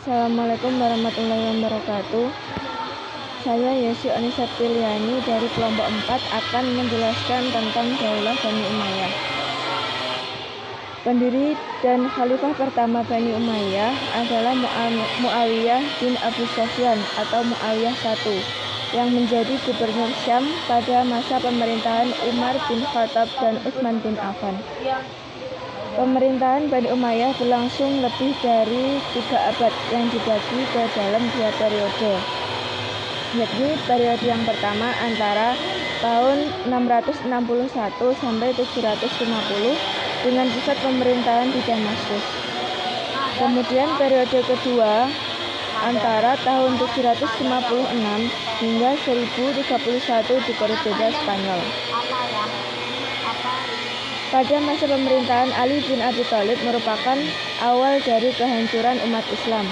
Assalamualaikum warahmatullahi wabarakatuh. Saya Yesi Anissa Piliani dari kelompok 4 akan menjelaskan tentang Daulah Bani Umayyah. Pendiri dan khalifah pertama Bani Umayyah adalah Muawiyah bin Abi Sufyan atau Muawiyah I yang menjadi gubernur Syam pada masa pemerintahan Umar bin Khattab dan Utsman bin Affan. Pemerintahan Bani Umayyah berlangsung lebih dari 3 abad yang dibagi ke dalam 2 periode, yakni periode yang pertama antara tahun 661 sampai 750 dengan pusat pemerintahan di Damaskus. Kemudian periode kedua antara tahun 756 hingga 1031 di Córdoba, Spanyol. Pada masa pemerintahan Ali bin Abi Thalib merupakan awal dari kehancuran umat Islam.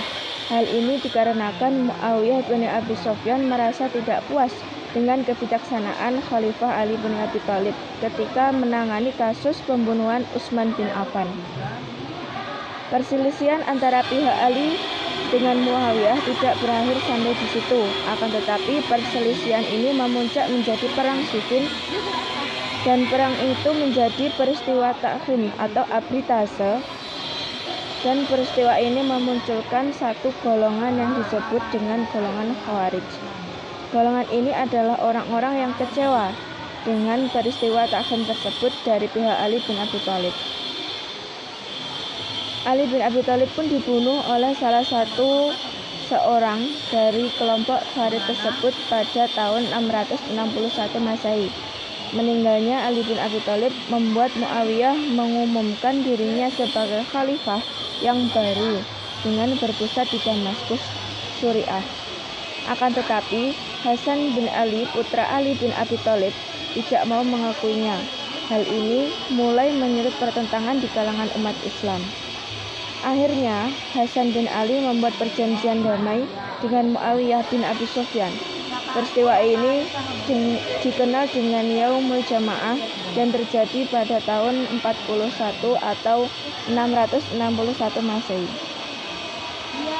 Hal ini dikarenakan Muawiyah bin Abi Sufyan merasa tidak puas dengan kebijaksanaan Khalifah Ali bin Abi Thalib ketika menangani kasus pembunuhan Utsman bin Affan. Perselisihan antara pihak Ali dengan Muawiyah tidak berakhir sampai di situ, akan tetapi perselisihan ini memuncak menjadi perang Siffin, dan perang itu menjadi peristiwa Takhrim atau Abritase, dan peristiwa ini memunculkan satu golongan yang disebut dengan golongan Khawarij. Golongan ini adalah orang-orang yang kecewa dengan peristiwa Takhrim tersebut dari pihak Ali bin Abi Thalib. Ali bin Abi Thalib pun dibunuh oleh salah satu seorang dari kelompok Khawarij tersebut pada tahun 661 Masehi. Meninggalnya Ali bin Abi Thalib membuat Muawiyah mengumumkan dirinya sebagai khalifah yang baru dengan berpusat di Damaskus, Suriah. Akan tetapi, Hasan bin Ali, putra Ali bin Abi Thalib, tidak mau mengakuinya. Hal ini mulai menyulut pertentangan di kalangan umat Islam. Akhirnya, Hasan bin Ali membuat perjanjian damai dengan Muawiyah bin Abi Sufyan. Peristiwa ini dikenal dengan Yaumul Jamaah dan terjadi pada tahun 41 atau 661 Masehi.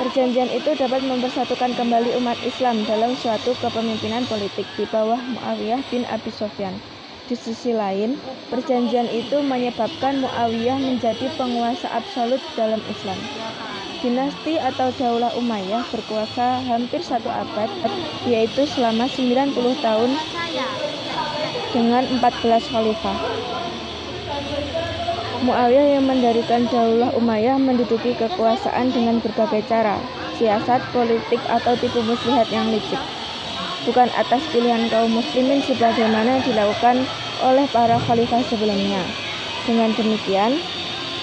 Perjanjian itu dapat mempersatukan kembali umat Islam dalam suatu kepemimpinan politik di bawah Muawiyah bin Abi Sufyan. Di sisi lain, perjanjian itu menyebabkan Muawiyah menjadi penguasa absolut dalam Islam. Dinasti atau Daulah Umayyah berkuasa hampir 1 abad, yaitu selama 90 tahun dengan 14 khalifah. Muawiyah yang mendirikan Daulah Umayyah menduduki kekuasaan dengan berbagai cara, siasat, politik, atau tipu muslihat yang licik, bukan atas pilihan kaum muslimin sebagaimana dilakukan oleh para khalifah sebelumnya. Dengan demikian,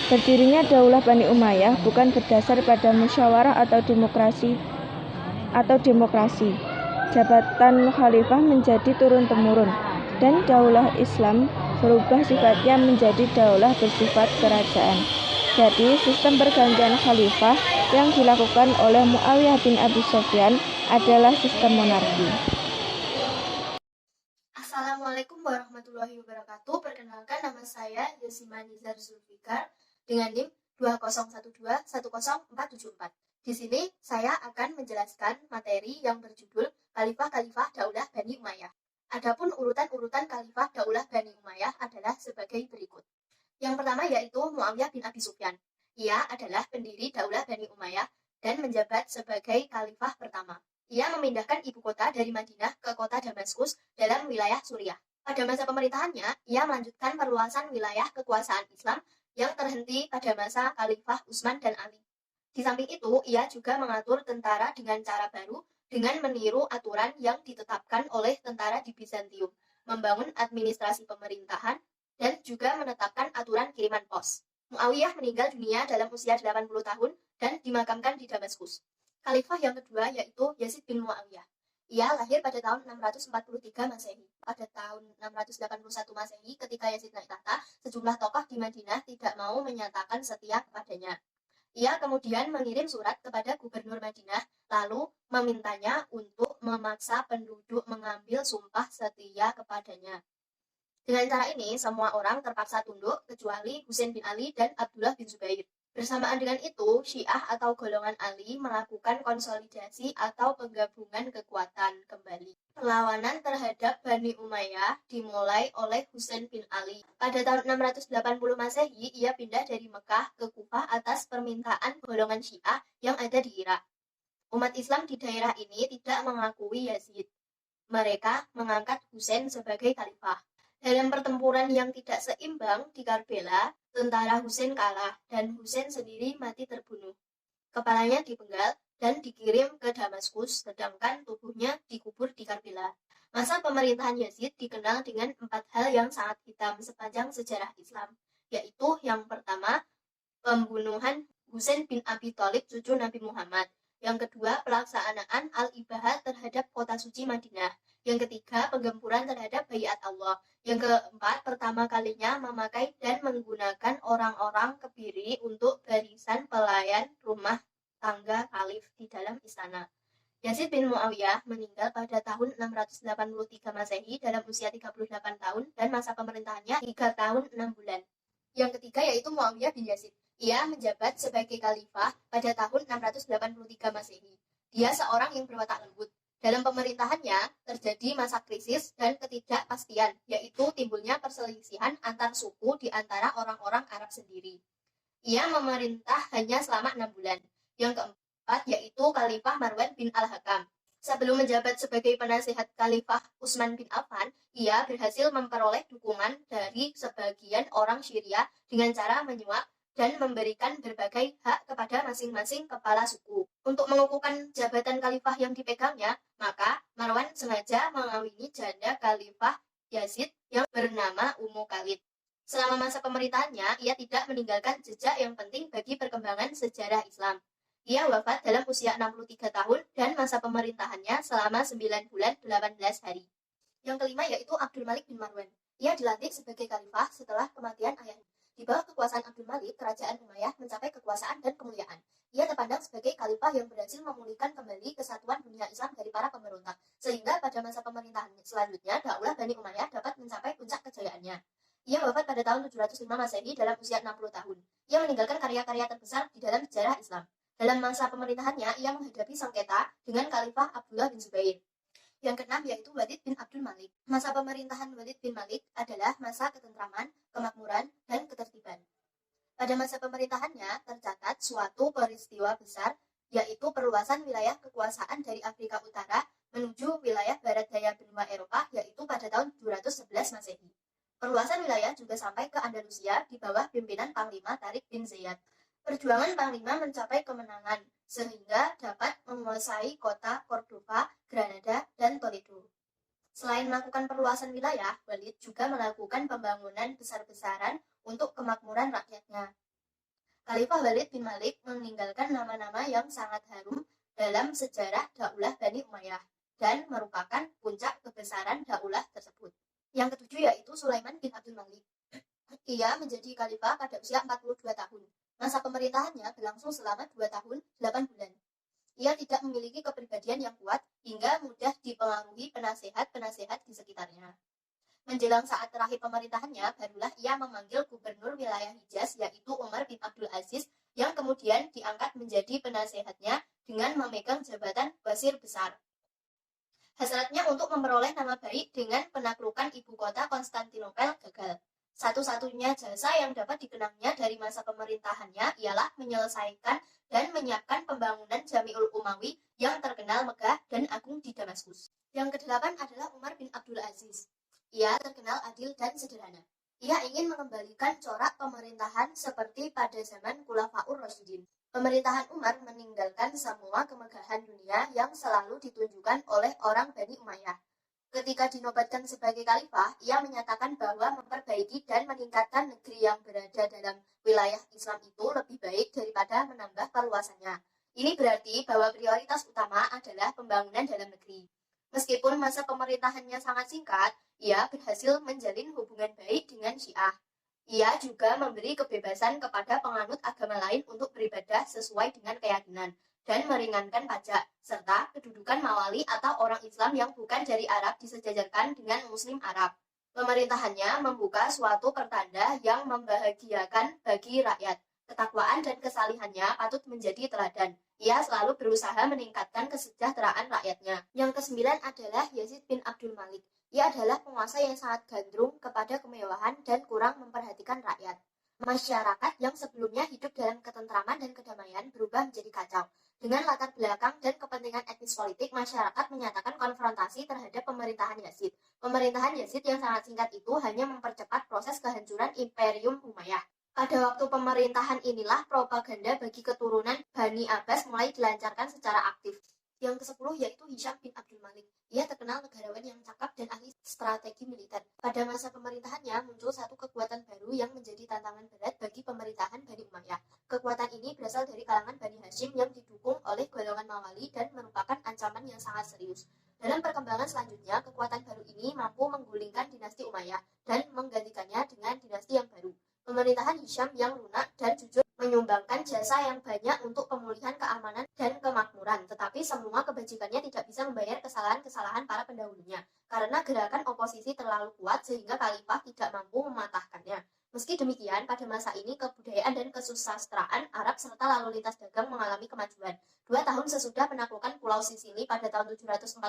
berdirinya Daulah Bani Umayyah bukan berdasar pada musyawarah atau demokrasi. Jabatan khalifah menjadi turun-temurun, dan daulah Islam berubah sifatnya menjadi daulah bersifat kerajaan. Jadi, sistem pergantian khalifah yang dilakukan oleh Muawiyah bin Abi Sufyan adalah sistem monarki. Assalamualaikum warahmatullahi wabarakatuh. Perkenalkan, nama saya Yosima Nizar Zulfikar dengan NIM 201210474. Di sini saya akan menjelaskan materi yang berjudul Khalifah-Khalifah Daulah Bani Umayyah. Adapun urutan-urutan Khalifah Daulah Bani Umayyah adalah sebagai berikut. Yang pertama yaitu Muawiyah bin Abi Sufyan. Ia adalah pendiri Daulah Bani Umayyah dan menjabat sebagai khalifah pertama. Ia memindahkan ibu kota dari Madinah ke kota Damaskus dalam wilayah Suriah. Pada masa pemerintahannya, ia melanjutkan perluasan wilayah kekuasaan Islam yang terhenti pada masa Khalifah Utsman dan Ali. Di samping itu, ia juga mengatur tentara dengan cara baru dengan meniru aturan yang ditetapkan oleh tentara di Bizantium, membangun administrasi pemerintahan, dan juga menetapkan aturan kiriman pos. Muawiyah meninggal dunia dalam usia 80 tahun dan dimakamkan di Damaskus. Khalifah yang kedua yaitu Yazid bin Muawiyah. Ia lahir pada tahun 643 Masehi. Pada tahun 681 Masehi, ketika Yazid naik tahta, sejumlah tokoh di Madinah tidak mau menyatakan setia kepadanya. Ia kemudian mengirim surat kepada gubernur Madinah, lalu memintanya untuk memaksa penduduk mengambil sumpah setia kepadanya. Dengan cara ini, semua orang terpaksa tunduk kecuali Husain bin Ali dan Abdullah bin Zubair. Bersamaan dengan itu, Syiah atau golongan Ali melakukan konsolidasi atau penggabungan kekuatan kembali. Perlawanan terhadap Bani Umayyah dimulai oleh Husain bin Ali. Pada tahun 680 Masehi, ia pindah dari Mekah ke Kufah atas permintaan golongan Syiah yang ada di Irak. Umat Islam di daerah ini tidak mengakui Yazid. Mereka mengangkat Husain sebagai khalifah. Dalam pertempuran yang tidak seimbang di Karbala, tentara Husain kalah dan Husain sendiri mati terbunuh. Kepalanya dipenggal dan dikirim ke Damaskus, sedangkan tubuhnya dikubur di Karbala. Masa pemerintahan Yazid dikenal dengan 4 hal yang sangat hitam sepanjang sejarah Islam, yaitu yang pertama, pembunuhan Husain bin Abi Thalib, cucu Nabi Muhammad. Yang kedua, pelaksanaan al-ibahat terhadap kota suci Madinah. Yang ketiga, penggempuran terhadap Baiat Allah. Yang keempat, pertama kalinya memakai dan menggunakan orang-orang kebiri untuk barisan pelayan rumah tangga khalif di dalam istana. Yazid bin Muawiyah meninggal pada tahun 683 Masehi dalam usia 38 tahun dan masa pemerintahannya 3 tahun 6 bulan. Yang ketiga yaitu Muawiyah bin Yazid. Ia menjabat sebagai khalifah pada tahun 683 Masehi. Dia seorang yang berwatak lembut. Dalam pemerintahannya terjadi masa krisis dan ketidakpastian, yaitu timbulnya perselisihan antar suku di antara orang-orang Arab sendiri. Ia memerintah hanya selama 6 bulan. Yang keempat yaitu Khalifah Marwan bin Al-Hakam. Sebelum menjabat sebagai penasihat Khalifah Utsman bin Affan, ia berhasil memperoleh dukungan dari sebagian orang Syria dengan cara menyuap dan memberikan berbagai hak kepada masing-masing kepala suku. Untuk mengukuhkan jabatan khalifah yang dipegangnya, maka Marwan sengaja mengawini janda Khalifah Yazid yang bernama Ummu Khalid. Selama masa pemerintahannya, ia tidak meninggalkan jejak yang penting bagi perkembangan sejarah Islam. Ia wafat dalam usia 63 tahun dan masa pemerintahannya selama 9 bulan 18 hari. Yang kelima yaitu Abdul Malik bin Marwan. Ia dilantik sebagai khalifah setelah kematian ayahnya. Di bawah kekuasaan Abdul Malik, kerajaan Umayyah mencapai kekuasaan dan kemuliaan. Ia terpandang sebagai khalifah yang berhasil memulihkan kembali kesatuan dunia Islam dari para pemberontak, sehingga pada masa pemerintahan selanjutnya, Daulah Bani Umayyah dapat mencapai puncak kejayaannya. Ia wafat pada tahun 705 Masehi dalam usia 60 tahun. Ia meninggalkan karya-karya terbesar di dalam sejarah Islam. Dalam masa pemerintahannya, ia menghadapi sengketa dengan Khalifah Abdullah bin Zubair. Yang keenam yaitu Walid bin Abdul Malik. Masa pemerintahan Walid bin Malik adalah masa ketentraman, kemakmuran, dan ketertiban. Pada masa pemerintahannya tercatat suatu peristiwa besar, yaitu perluasan wilayah kekuasaan dari Afrika Utara menuju wilayah barat daya benua Eropa, yaitu pada tahun 211 Masehi. Perluasan wilayah juga sampai ke Andalusia di bawah pimpinan Panglima Tariq bin Ziyad. Perjuangan Panglima mencapai kemenangan, sehingga dapat menguasai kota Cordova, Granada, dan Toledo. Selain melakukan perluasan wilayah, Walid juga melakukan pembangunan besar-besaran untuk kemakmuran rakyatnya. Khalifah Walid bin Malik meninggalkan nama-nama yang sangat harum dalam sejarah Daulah Bani Umayyah dan merupakan puncak kebesaran Daulah tersebut. Yang ketujuh yaitu Sulaiman bin Abdul Malik. Ia menjadi khalifah pada usia 42 tahun. Masa pemerintahannya berlangsung selama 2 tahun 8 bulan. Ia tidak memiliki kepribadian yang kuat hingga mudah dipengaruhi penasehat-penasehat di sekitarnya. Menjelang saat terakhir pemerintahannya, barulah ia memanggil gubernur wilayah Hijaz yaitu Umar bin Abdul Aziz yang kemudian diangkat menjadi penasehatnya dengan memegang jabatan wazir besar. Hasratnya untuk memperoleh nama baik dengan penaklukan ibu kota Konstantinopel gagal. Satu-satunya jasa yang dapat dikenangnya dari masa pemerintahannya ialah menyelesaikan dan menyiapkan pembangunan Jami'ul Umawi yang terkenal megah dan agung di Damaskus. Yang kedelapan adalah Umar bin Abdul Aziz. Ia terkenal adil dan sederhana. Ia ingin mengembalikan corak pemerintahan seperti pada zaman Khulafaur Rasyidin. Pemerintahan Umar meninggalkan semua kemegahan dunia yang selalu ditunjukkan oleh orang Bani Umayyah. Ketika dinobatkan sebagai khalifah, ia menyatakan bahwa memperbaiki dan meningkatkan negeri yang berada dalam wilayah Islam itu lebih baik daripada menambah perluasannya. Ini berarti bahwa prioritas utama adalah pembangunan dalam negeri. Meskipun masa pemerintahannya sangat singkat, ia berhasil menjalin hubungan baik dengan Syiah. Ia juga memberi kebebasan kepada penganut agama lain untuk beribadah sesuai dengan keyakinan dan meringankan pajak, serta kedudukan mawali atau orang Islam yang bukan dari Arab disejajarkan dengan Muslim Arab. Pemerintahannya membuka suatu pertanda yang membahagiakan bagi rakyat, Ketakwaan dan kesalihannya patut menjadi teladan. Ia selalu berusaha meningkatkan kesejahteraan rakyatnya. Yang kesembilan adalah Yazid bin Abdul Malik. Ia adalah penguasa yang sangat gandrung kepada kemewahan dan kurang memperhatikan rakyat. Masyarakat yang sebelumnya hidup dalam ketentraman dan kedamaian berubah menjadi kacau. Dengan latar belakang dan kepentingan etnis politik, masyarakat menyatakan konfrontasi terhadap pemerintahan Yazid. Pemerintahan Yazid yang sangat singkat itu hanya mempercepat proses kehancuran Imperium Umayyah. Pada waktu pemerintahan inilah propaganda bagi keturunan Bani Abbas mulai dilancarkan secara aktif. Yang ke-10 yaitu Hisham bin Abdul Malik. Ia terkenal negarawan yang cakap dan ahli strategi militer. Pada masa pemerintahannya muncul satu kekuatan baru yang menjadi tantangan berat bagi pemerintahan Bani Umayyah. Kekuatan ini berasal dari kalangan Bani Hashim yang didukung oleh golongan Mawali dan merupakan ancaman yang sangat serius. Dalam perkembangan selanjutnya, kekuatan baru ini mampu menggulingkan dinasti Umayyah dan menggantikannya dengan dinasti yang baru. Pemerintahan Hisham yang lunak dan jujur menyumbangkan jasa yang banyak untuk pemulihan keamanan dan kemakmuran, tetapi semua kebajikannya tidak bisa membayar kesalahan-kesalahan para pendahulunya, karena gerakan oposisi terlalu kuat sehingga khalifah tidak mampu mematahkannya. Meski demikian, pada masa ini kebudayaan dan kesusastraan Arab serta lalu lintas dagang mengalami kemajuan. 2 tahun sesudah penaklukan Pulau Sisili pada tahun 743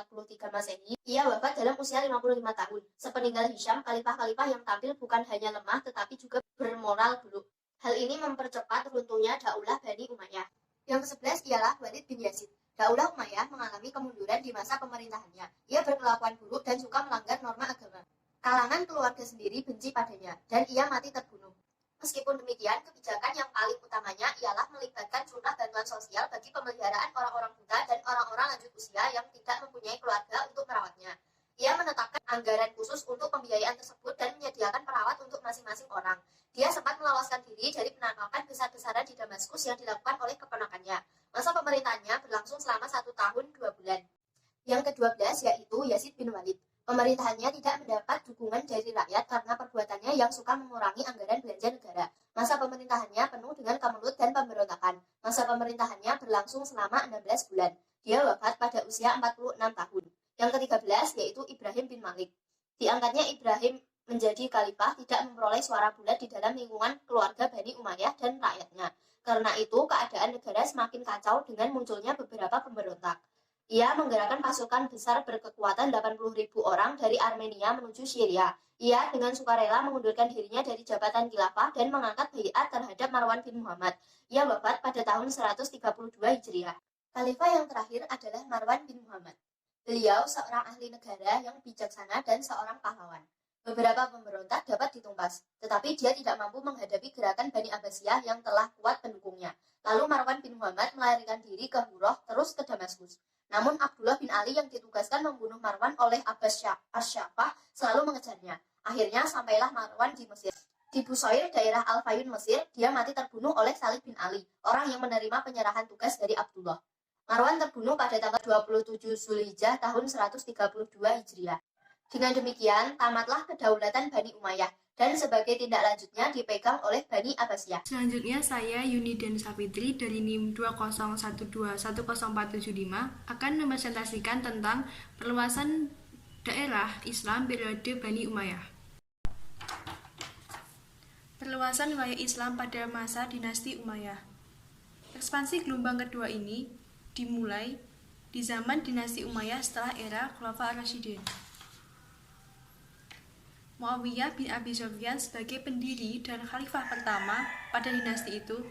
Masehi, ia wafat dalam usia 55 tahun. Sepeninggal Hisham, khalifah-khalifah yang tampil bukan hanya lemah tetapi juga bermoral buruk. Hal ini mempercepat runtuhnya Daulah Bani Umayyah. Yang ke-11 ialah Walid bin Yazid. Daulah Umayyah mengalami kemunduran di masa pemerintahannya. Ia berkelakuan buruk dan suka melanggar norma agama. Kalangan keluarga sendiri benci padanya, dan ia mati terbunuh. Meskipun demikian, kebijakan yang paling utamanya ialah melibatkan jumlah bantuan sosial bagi pemeliharaan orang-orang buta dan orang-orang lanjut usia yang tidak mempunyai keluarga untuk merawatnya. Ia menetapkan anggaran khusus untuk pembiayaan tersebut dan menyediakan perawat untuk masing-masing orang. Dia sempat meloloskan diri dari penangkapan besar-besaran di Damaskus yang dilakukan oleh keponakannya. Masa pemerintahannya berlangsung selama 1 tahun 2 bulan. Yang ke-12 yaitu Yazid bin Walid. Pemerintahannya tidak mendapat dukungan dari rakyat karena perbuatannya yang suka mengurangi anggaran belanja negara. Masa pemerintahannya penuh dengan kemelut dan pemberontakan. Masa pemerintahannya berlangsung selama 16 bulan. Dia wafat pada usia 46 tahun. Yang ke-13 yaitu Ibrahim bin Malik. Diangkatnya Ibrahim menjadi khalifah tidak memperoleh suara bulat di dalam lingkungan keluarga Bani Umayyah dan rakyatnya. Karena itu keadaan negara semakin kacau dengan munculnya beberapa pemberontak. Ia menggerakkan pasukan besar berkekuatan 80.000 orang dari Armenia menuju Syria. Ia dengan sukarela mengundurkan dirinya dari jabatan khilafah dan mengangkat baiat terhadap Marwan bin Muhammad. Ia wafat pada tahun 132 Hijriah. Khalifah yang terakhir adalah Marwan bin Muhammad. Beliau seorang ahli negara yang bijaksana dan seorang pahlawan. Beberapa pemberontak dapat ditumpas, tetapi dia tidak mampu menghadapi gerakan Bani Abbasiyah yang telah kuat pendukungnya. Lalu Marwan bin Muhammad melarikan diri ke Hurroh terus ke Damaskus. Namun Abdullah bin Ali yang ditugaskan membunuh Marwan oleh Abbas Asyafah selalu mengejarnya. Akhirnya sampailah Marwan di Mesir. Di Busoir, daerah Al-Fayun, Mesir, dia mati terbunuh oleh Salih bin Ali, orang yang menerima penyerahan tugas dari Abdullah. Marwan terbunuh pada tanggal 27 Zulhijjah tahun 132 Hijriah. Dengan demikian, tamatlah kedaulatan Bani Umayyah, dan sebagai tindak lanjutnya dipegang oleh Bani Abbasiyah. Selanjutnya saya Yuni dan Sapitri dari NIM 201210475 akan mempresentasikan tentang perluasan daerah Islam periode Bani Umayyah. Perluasan wilayah Islam pada masa dinasti Umayyah. Ekspansi gelombang kedua ini dimulai di zaman dinasti Umayyah setelah era Khulafaur Rasyidin. Muawiyah bin Abi Sufyan sebagai pendiri dan khalifah pertama pada dinasti itu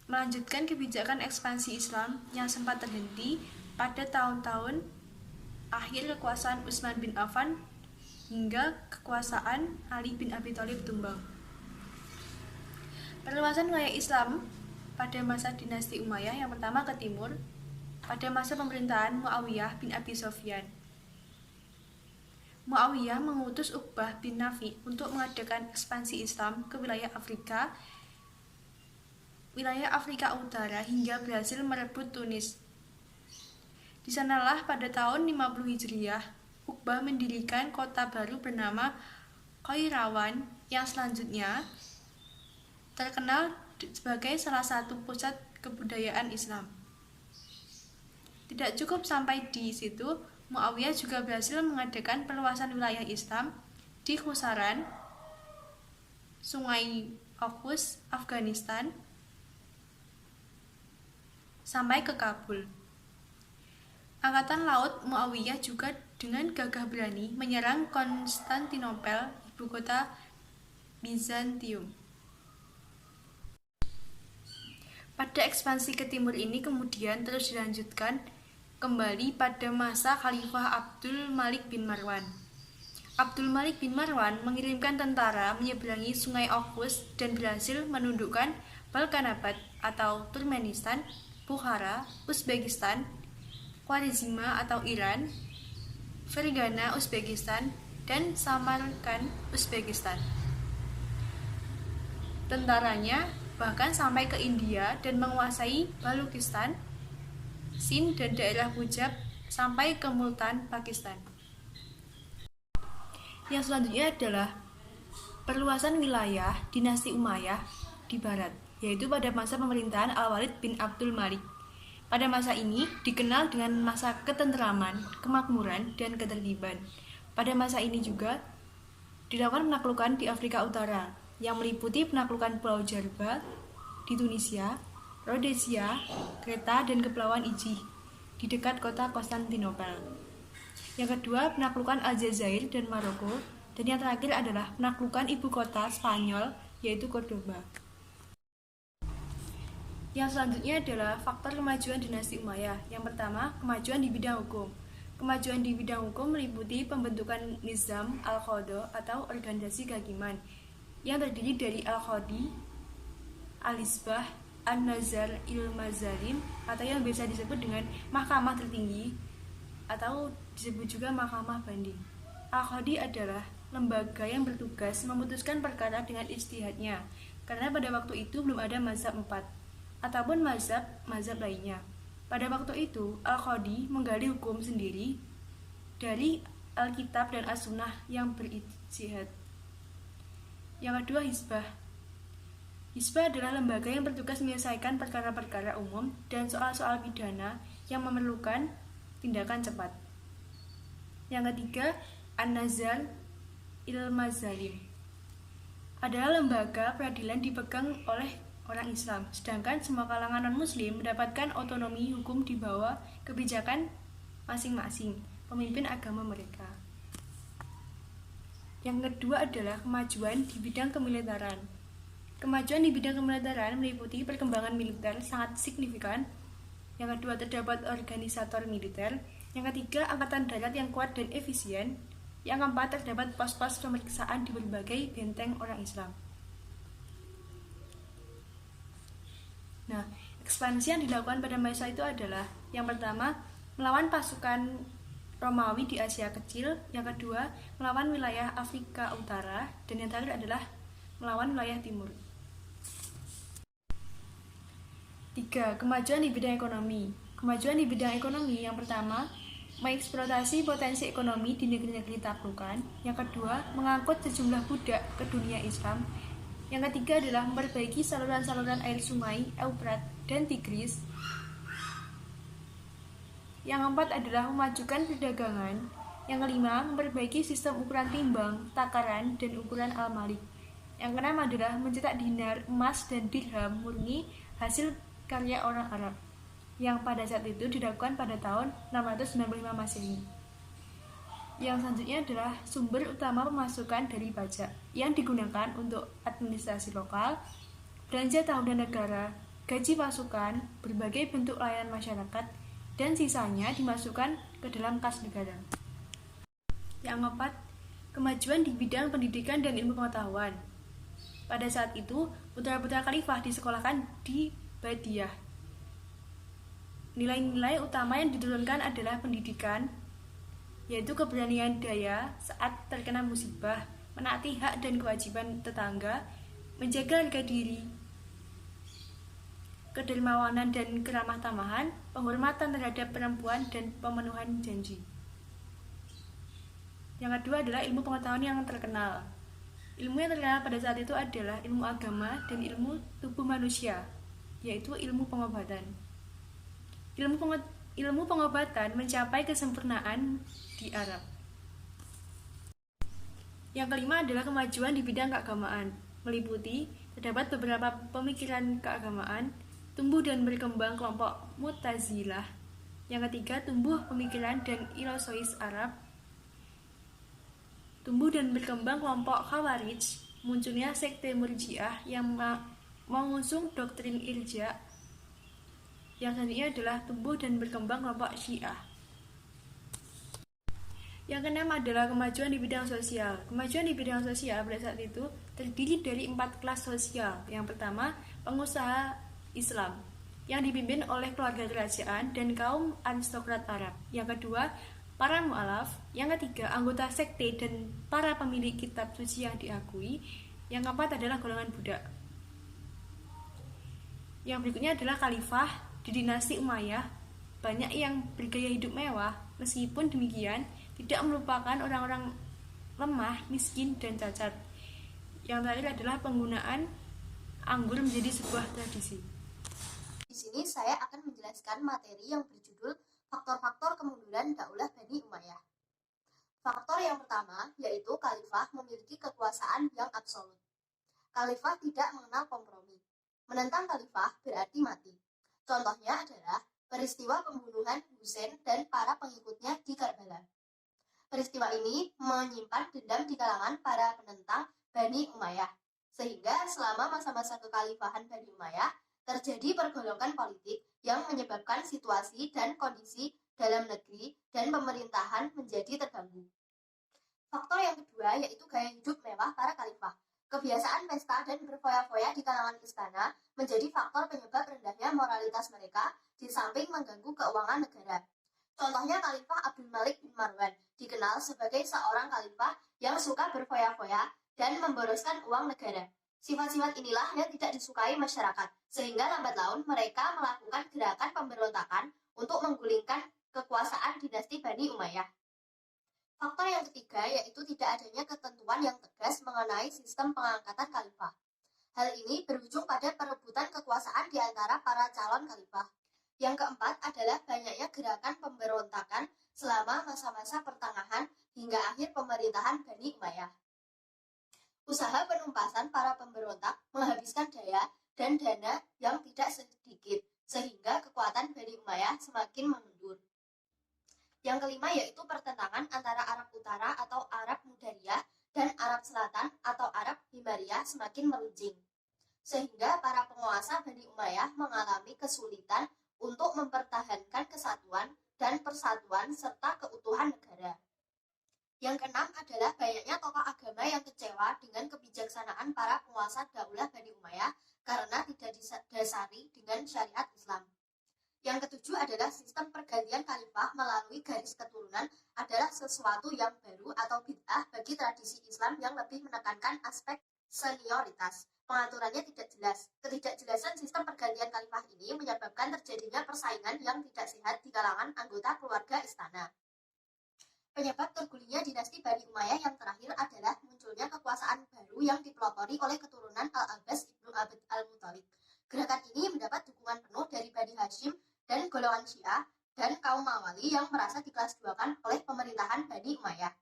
melanjutkan kebijakan ekspansi Islam yang sempat terhenti pada tahun-tahun akhir kekuasaan Utsman bin Affan hingga kekuasaan Ali bin Abi Thalib tumbang. Perluasan wilayah Islam pada masa dinasti Umayyah yang pertama ke timur pada masa pemerintahan Muawiyah bin Abi Sufyan. Muawiyah mengutus Uqbah bin Nafi untuk mengadakan ekspansi Islam ke wilayah Afrika Utara hingga berhasil merebut Tunis. Di sanalah pada tahun 50 Hijriah, Uqbah mendirikan kota baru bernama Qairawan yang selanjutnya terkenal sebagai salah satu pusat kebudayaan Islam. Tidak cukup sampai di situ, Muawiyah juga berhasil mengadakan perluasan wilayah Islam di Khuzaran, Sungai Oghuz, Afghanistan, sampai ke Kabul. Angkatan Laut Muawiyah juga dengan gagah berani menyerang Konstantinopel, ibu kota Bizantium. Pada ekspansi ke timur ini kemudian terus dilanjutkan kembali pada masa Khalifah Abdul Malik bin Marwan. Abdul Malik bin Marwan mengirimkan tentara menyeberangi Sungai Okhus dan berhasil menundukkan Balkanabad atau Turkmenistan, Bukhara, Uzbekistan, Khwarezmia atau Iran, Fergana, Uzbekistan, dan Samarkand, Uzbekistan. Tentaranya bahkan sampai ke India dan menguasai Balukistan, Sind dan daerah Punjab sampai ke Multan, Pakistan. Yang selanjutnya adalah perluasan wilayah dinasti Umayyah di barat, yaitu pada masa pemerintahan Al-Walid bin Abdul Malik. Pada masa ini dikenal dengan masa ketenteraman, kemakmuran, dan ketertiban. Pada masa ini juga dilakukan penaklukan di Afrika Utara, yang meliputi penaklukan Pulau Jarba di Tunisia, Rhodesia, Kreta, dan Kepulauan Ijih di dekat kota Konstantinopel. Yang kedua, penaklukan Aljazair dan Maroko, dan yang terakhir adalah penaklukan ibu kota Spanyol, yaitu Cordoba. Yang selanjutnya adalah faktor kemajuan dinasti Umayyah. Yang pertama, kemajuan di bidang hukum. Kemajuan di bidang hukum meliputi pembentukan Nizam al-Qadha atau organisasi kehakiman yang terdiri dari Al-Qadi, Al-Isbah, An-Nazar, Il-Mazalim atau yang biasa disebut dengan mahkamah tertinggi atau disebut juga mahkamah banding. Al-Qadi adalah lembaga yang bertugas memutuskan perkara dengan ijtihadnya, karena pada waktu itu belum ada mazhab 4 ataupun mazhab lainnya. Pada waktu itu, Al-Qadi menggali hukum sendiri dari Alkitab dan As-Sunnah yang berijtihad. Yang kedua, Hizbah. Hizbah adalah lembaga yang bertugas menyelesaikan perkara-perkara umum dan soal-soal pidana yang memerlukan tindakan cepat. Yang ketiga, An-Nazar Il-Mazalim adalah lembaga peradilan dipegang oleh orang Islam, sedangkan semua kalangan non-Muslim mendapatkan otonomi hukum di bawah kebijakan masing-masing pemimpin agama mereka. Yang kedua adalah kemajuan di bidang kemiliteran. Kemajuan di bidang kemiliteran meliputi perkembangan militer sangat signifikan. Yang kedua, terdapat organisator militer. Yang ketiga, angkatan darat yang kuat dan efisien. Yang keempat, terdapat pos-pos pemeriksaan di berbagai benteng orang Islam. Nah, ekspansi yang dilakukan pada masa itu adalah yang pertama, melawan pasukan Romawi di Asia Kecil, yang kedua, melawan wilayah Afrika Utara, dan yang terakhir adalah melawan wilayah Timur. 3. Kemajuan di bidang ekonomi. Kemajuan di bidang ekonomi yang pertama, mengeksploitasi potensi ekonomi di negeri-negeri taklukan. Yang kedua, mengangkut sejumlah budak ke dunia Islam. Yang ketiga adalah memperbaiki saluran-saluran air sungai, Eufrat, dan Tigris. Yang keempat adalah memajukan perdagangan. Yang kelima, memperbaiki sistem ukuran timbang, takaran, dan ukuran al-malik. Yang keenam adalah mencetak dinar, emas, dan dirham murni hasil karya orang Arab, yang pada saat itu dilakukan pada tahun 695 Masehi. Yang selanjutnya adalah sumber utama pemasukan dari pajak yang digunakan untuk administrasi lokal, belanja tahunan negara, gaji pasukan, berbagai bentuk layanan masyarakat, dan sisanya dimasukkan ke dalam kas negara. Yang keempat, kemajuan di bidang pendidikan dan ilmu pengetahuan. Pada saat itu, putra-putra khalifah disekolahkan di Badiah. Nilai-nilai utama yang diturunkan adalah pendidikan, yaitu keberanian daya saat terkena musibah, menaati hak dan kewajiban tetangga, menjaga harga diri, kedermawanan dan keramah tamahan, penghormatan terhadap perempuan, dan pemenuhan janji. Yang kedua adalah ilmu pengetahuan yang terkenal. Ilmu yang terkenal pada saat itu adalah ilmu agama dan ilmu tubuh manusia, yaitu ilmu pengobatan. Ilmu pengobatan mencapai kesempurnaan di Arab. Yang kelima adalah kemajuan di bidang keagamaan, meliputi terdapat beberapa pemikiran keagamaan, tumbuh dan berkembang kelompok Mu'tazilah. Yang ketiga, tumbuh pemikiran dan filosofi Arab. Tumbuh dan berkembang kelompok Khawarij, munculnya sekte Murji'ah yang mengusung doktrin irja. Yang selanjutnya adalah tumbuh dan berkembang kelompok Syiah. Yang keenam adalah kemajuan di bidang sosial. Kemajuan di bidang sosial pada saat itu terdiri dari 4 kelas sosial. Yang pertama, pengusaha Islam yang dipimpin oleh keluarga kerajaan dan kaum aristokrat Arab. Yang kedua, para mu'alaf. Yang ketiga, anggota sekte dan para pemilik kitab suci yang diakui. Yang keempat adalah golongan budak. Yang berikutnya adalah khalifah di dinasti Umayyah. Banyak yang bergaya hidup mewah, meskipun demikian tidak melupakan orang-orang lemah, miskin, dan cacat. Yang terakhir adalah penggunaan anggur menjadi sebuah tradisi. Di sini saya akan menjelaskan materi yang berjudul faktor-faktor kemunduran Daulah Bani Umayyah. Faktor yang pertama yaitu khalifah memiliki kekuasaan yang absolut. Khalifah tidak mengenal kompromi. Menentang khalifah berarti mati. Contohnya adalah peristiwa pembunuhan Husain dan para pengikutnya di Karbala. Peristiwa ini menyimpan dendam di kalangan para penentang Bani Umayyah, sehingga selama masa-masa kekhalifahan Bani Umayyah terjadi pergolakan politik yang menyebabkan situasi dan kondisi dalam negeri dan pemerintahan menjadi terganggu. Faktor yang kedua yaitu gaya hidup mewah para khalifah. Kebiasaan pesta dan berfoya-foya di kalangan istana menjadi faktor penyebab rendahnya moralitas mereka di samping mengganggu keuangan negara. Contohnya Khalifah Abdul Malik bin Marwan, dikenal sebagai seorang khalifah yang suka berfoya-foya dan memboroskan uang negara. Sifat-sifat inilah yang tidak disukai masyarakat, sehingga lambat laun mereka melakukan gerakan pemberontakan untuk menggulingkan kekuasaan dinasti Bani Umayyah. Faktor yang ketiga yaitu tidak adanya ketentuan yang tegas mengenai sistem pengangkatan khalifah. Hal ini berujung pada perebutan kekuasaan di antara para calon khalifah. Yang keempat adalah banyaknya gerakan pemberontakan selama masa-masa pertengahan hingga akhir pemerintahan Bani Umayyah. Usaha penumpasan para pemberontak menghabiskan daya dan dana yang tidak sedikit, sehingga kekuatan Bani Umayyah semakin mengendur. Yang kelima yaitu pertentangan antara Arab Utara atau Arab Mudariyah dan Arab Selatan atau Arab Himariyah semakin meruncing, sehingga para penguasa Bani Umayyah mengalami kesulitan untuk mempertahankan kesatuan dan persatuan serta keutuhan negara. Yang keenam adalah banyaknya tokoh agama yang kecewa dengan kebijaksanaan para penguasa Daulah Bani Umayyah karena tidak didasari dengan syariat Islam. Yang ketujuh adalah sistem pergantian khalifah melalui garis keturunan adalah sesuatu yang baru atau bid'ah bagi tradisi Islam yang lebih menekankan aspek senioritas. Pengaturannya tidak jelas. Ketidakjelasan sistem pergantian khalifah ini menyebabkan terjadinya persaingan yang tidak sehat di kalangan anggota keluarga istana. Penyebab tergulingnya dinasti Bani Umayyah yang terakhir adalah munculnya kekuasaan baru yang dipelopori oleh keturunan Al-Abbas Ibnu Abd Al-Muthalib. Gerakan ini mendapat dukungan penuh dari Bani Hashim dan golongan Syiah dan kaum Mawali yang merasa dikelas duakan oleh pemerintahan Bani Umayyah.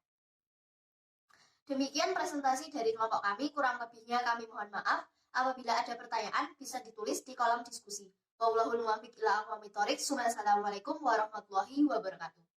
Demikian presentasi dari kelompok kami, kurang lebihnya kami mohon maaf. Apabila ada pertanyaan bisa ditulis di kolom diskusi. Wallahul muwaffiq ila aqwamit thoriq. Assalamualaikum warahmatullahi wabarakatuh.